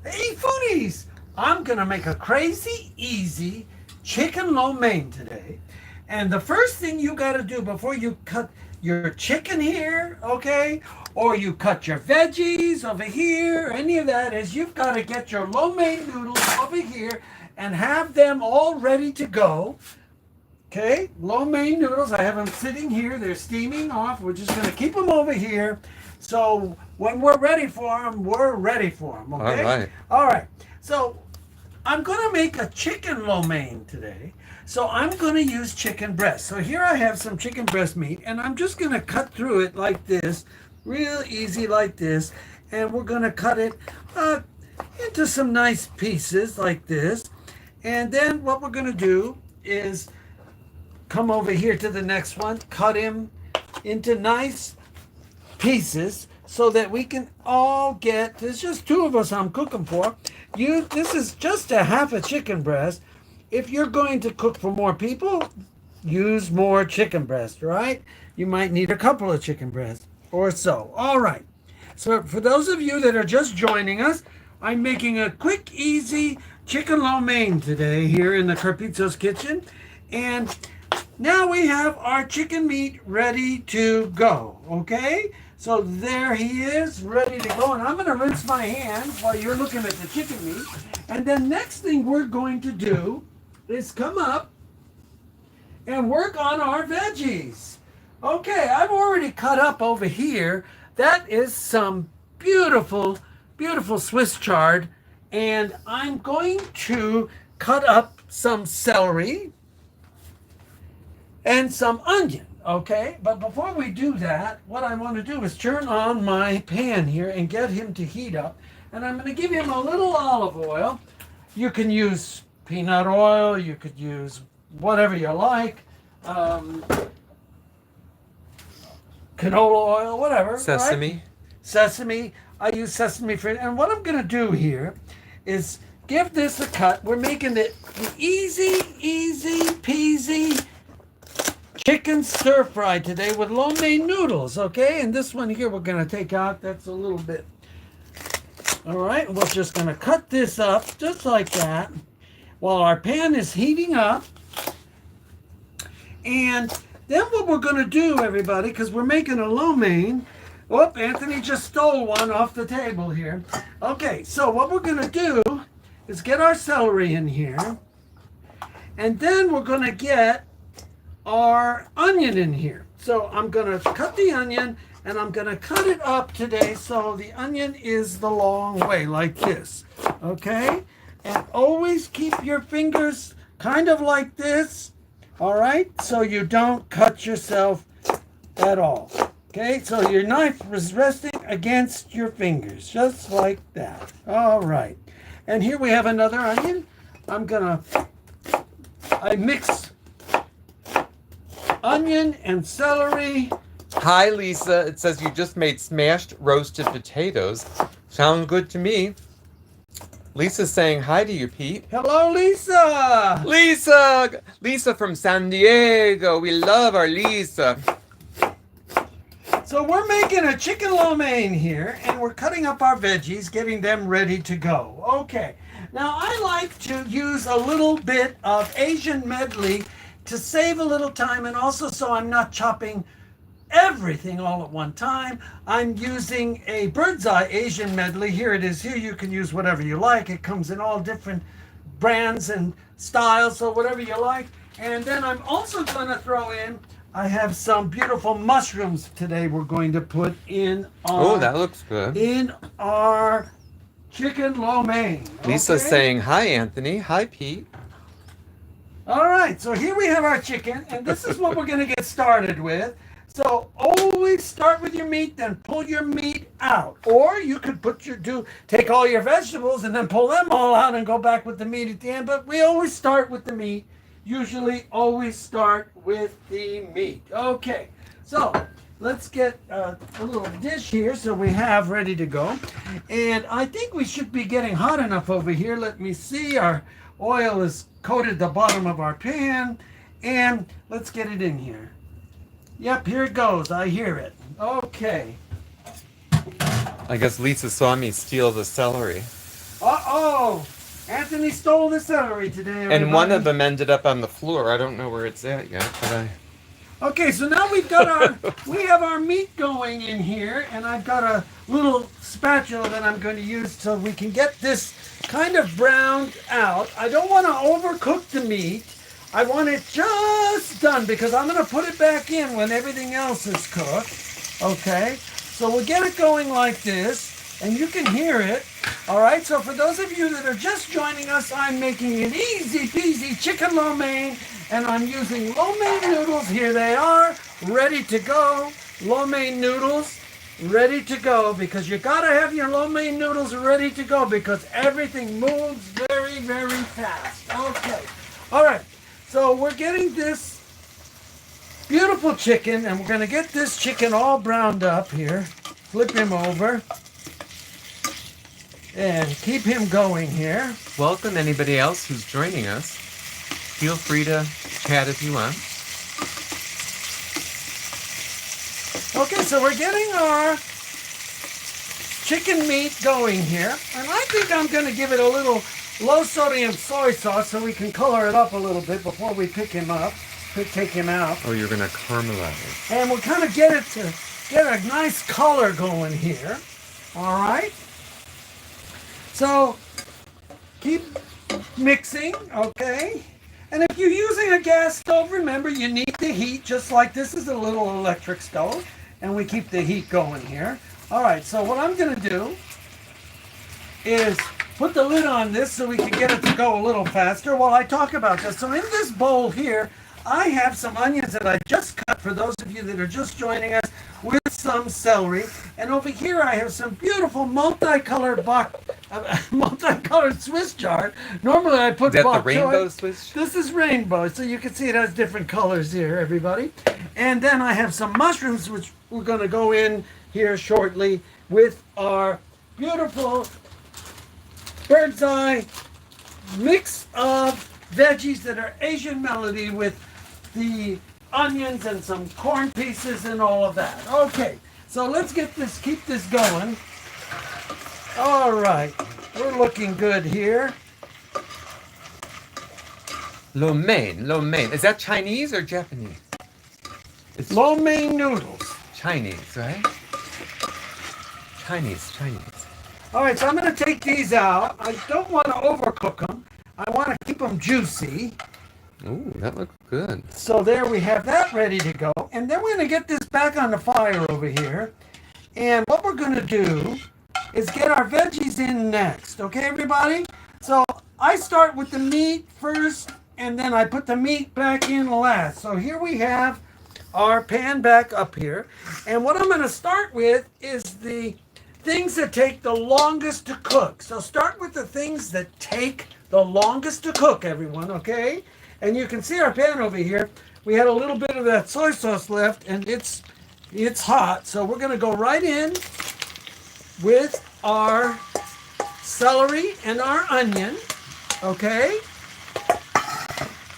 Hey, foodies! I'm gonna make a crazy easy chicken lo mein today. And the first thing you gotta do before you cut your chicken here, okay, or you cut your veggies over here, or any of that, is you've got to get your lo mein noodles over here and have them all ready to go. Okay, lo mein noodles. I have them sitting here. They're steaming off. We're just going to keep them over here. So when we're ready for them, we're ready for them. All Okay? right. All right. So I'm going to make a chicken lo mein today. So I'm going to use chicken breast. So here I have some chicken breast meat, and I'm just going to cut through it like this, real easy like this. And we're going to cut it into some nice pieces like this. And then what we're going to do is come over here to the next one, cut him into nice pieces so that we can all get, there's just two of us I'm cooking for. This is just a half a chicken breast. If you're going to cook for more people, use more chicken breast, right? You might need a couple of chicken breasts or so. All right. So for those of you that are just joining us, I'm making a quick, easy chicken lo mein today here in the Carpizzo's kitchen. And now we have our chicken meat ready to go, okay? So there he is, ready to go. And I'm going to rinse my hands while you're looking at the chicken meat. And then next thing we're going to do is come up and work on our veggies. Okay, I've already cut up over here. That is some beautiful, beautiful Swiss chard. And I'm going to cut up some celery and some onion, okay? But before we do that, what I want to do is turn on my pan here and get him to heat up. And I'm going to give him a little olive oil. You can use peanut oil, you could use whatever you like, canola oil, whatever. Sesame. Right? Sesame. I use sesame for it. And what I'm going to do here is give this a cut. We're making it easy peasy chicken stir fry today with lo mein noodles, okay? And this one here we're going to take out. That's a little bit. All right, we're just going to cut this up just like that while our pan is heating up. And then what we're going to do, everybody, because we're making a lo mein. Whoop, Anthony just stole one off the table here. Okay, so what we're going to do is get our celery in here. And then we're going to get our onion in here. So I'm going to cut the onion and I'm going to cut it up today so the onion is the long way like this. Okay? And always keep your fingers kind of like this. All right? So you don't cut yourself at all. Okay? So your knife is resting against your fingers just like that. All right. And here we have another onion. I mix onion and celery. Hi, Lisa. It says you just made smashed roasted potatoes. Sound good to me. Lisa's saying hi to you, Pete. Hello, Lisa. Lisa from San Diego. We love our Lisa. So we're making a chicken lo mein here, and we're cutting up our veggies, getting them ready to go. Okay. Now, I like to use a little bit of Asian medley to save a little time, and also so I'm not chopping everything all at one time. I'm using a bird's eye Asian medley. Here it is. Here you can use whatever you like. It comes in all different brands and styles, so whatever you like. And then I'm also going to throw in, I have some beautiful mushrooms today we're going to put in Oh, that looks good. in our chicken lo mein. Lisa's okay? saying hi, Anthony. Hi, Pete. All right, so here we have our chicken, and this is what we're going to get started with. So always start with your meat, then pull your meat out. Or you could take all your vegetables and then pull them all out and go back with the meat at the end. But we always start with the meat. Usually always start with the meat. Okay, so let's get a little dish here so we have ready to go. And I think we should be getting hot enough over here. Let me see. Our oil is coated the bottom of our pan. And let's get it in here. Yep, here it goes. I hear it. Okay. I guess Lisa saw me steal the celery. Uh-oh! Anthony stole the celery today, everybody. And one of them ended up on the floor. I don't know where it's at yet, but I... Okay, so now we have our meat going in here, and I've got a little spatula that I'm going to use so we can get this kind of browned out. I don't want to overcook the meat. I want it just done because I'm going to put it back in when everything else is cooked. Okay, so we'll get it going like this, and you can hear it. All right, so for those of you that are just joining us, I'm making an easy peasy chicken lo mein, and I'm using lo mein noodles. Here they are, ready to go. Lo mein noodles, ready to go, because you gotta have your lo mein noodles ready to go because everything moves very, very fast. Okay, all right, so we're getting this beautiful chicken, and we're gonna get this chicken all browned up here. Flip him over. And keep him going here. Welcome anybody else who's joining us. Feel free to chat if you want. Okay, so we're getting our chicken meat going here. And I think I'm going to give it a little low sodium soy sauce so we can color it up a little bit before we take him out. Oh, you're going to caramelize. And we'll kind of get it to get a nice color going here. All right. So keep mixing, okay? And if you're using a gas stove, remember you need the heat, just like this is a little electric stove, and we keep the heat going here. All right, so what I'm gonna do is put the lid on this so we can get it to go a little faster while I talk about this. So in this bowl here, I have some onions that I just cut for those of you that are just joining us, with some celery. And over here I have some beautiful multicolored Swiss chard. Normally I put Is that bok the rainbow choy. Swiss? This is rainbow, so you can see it has different colors here, everybody. And then I have some mushrooms, which we're going to go in here shortly with our beautiful bird's eye mix of veggies that are Asian melody with the onions and some corn pieces and all of that. Okay, so let's get this, keep this going. All right, we're looking good here. Lo mein, lo mein. Is that Chinese or Japanese? It's Lo mein noodles. Chinese, right? Chinese. All right, so I'm going to take these out. I don't want to overcook them. I want to keep them juicy. Ooh, that looks good. So there we have that ready to go. And then we're going to get this back on the fire over here. And what we're going to do is get our veggies in next. Okay, everybody? So I start with the meat first, and then I put the meat back in last. So here we have our pan back up here. And what I'm going to start with is the things that take the longest to cook. So start with the things that take the longest to cook, everyone, okay? And you can see our pan over here. We had a little bit of that soy sauce left, and it's hot. So we're going to go right in with our celery and our onion, okay?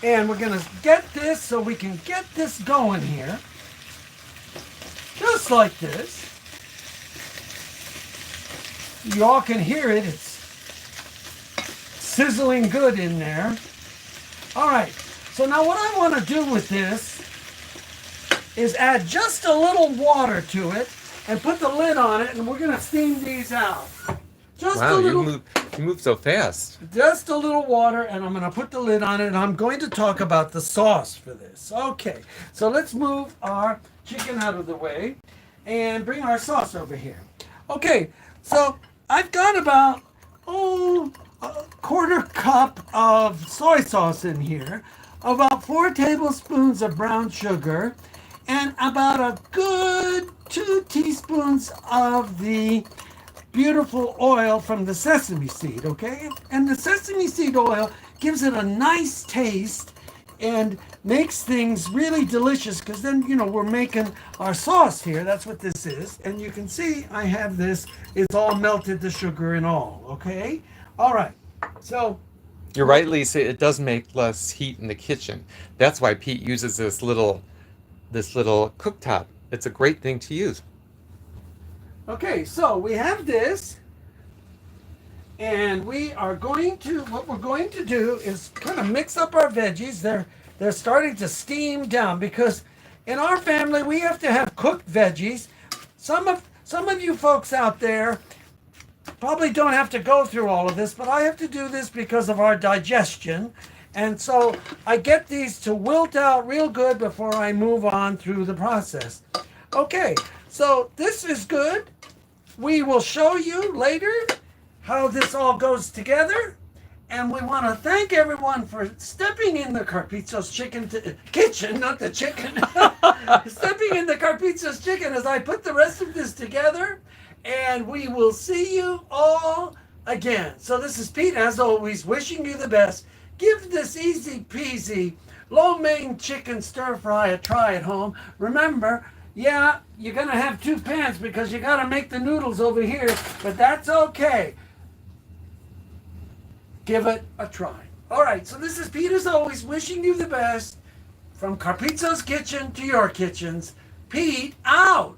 And we're going to get this so we can get this going here. Just like this. You all can hear it. It's sizzling good in there. All right, so now what I want to do with this is add just a little water to it and put the lid on it, and we're going to steam these out. Just Wow, a little, you move so fast. just a little water, and I'm going to put the lid on it, and I'm going to talk about the sauce for this. Okay, so let's move our chicken out of the way and bring our sauce over here. Okay, so I've got about, a quarter cup of soy sauce in here, about 4 tablespoons of brown sugar, and about a good 2 teaspoons of the beautiful oil from the sesame seed, okay? And the sesame seed oil gives it a nice taste and makes things really delicious, because then, we're making our sauce here. That's what this is. And you can see I have this. It's all melted, the sugar and all, okay? All right. So You're right, Lisa. It does make less heat in the kitchen. That's why Pete uses this little cooktop. It's a great thing to use. okay, so we have this, And what we're going to do is kind of mix up our veggies. They're starting to steam down because in our family we have to have cooked veggies. Some of you folks out there probably don't have to go through all of this, but I have to do this because of our digestion. And so I get these to wilt out real good before I move on through the process. Okay, so this is good. We will show you later how this all goes together. And we want to thank everyone for stepping in the Carpizzo's kitchen, not the chicken. Stepping in the Carpizzo's chicken as I put the rest of this together. And we will see you all again. So this is Pete, as always, wishing you the best. Give this easy peasy lo mein chicken stir fry a try at home. Remember, yeah, you're going to have two pans because you got to make the noodles over here, but that's okay. Give it a try. All right, so this is Pete, as always, wishing you the best. From Carpizzo's kitchen to your kitchens, Pete out.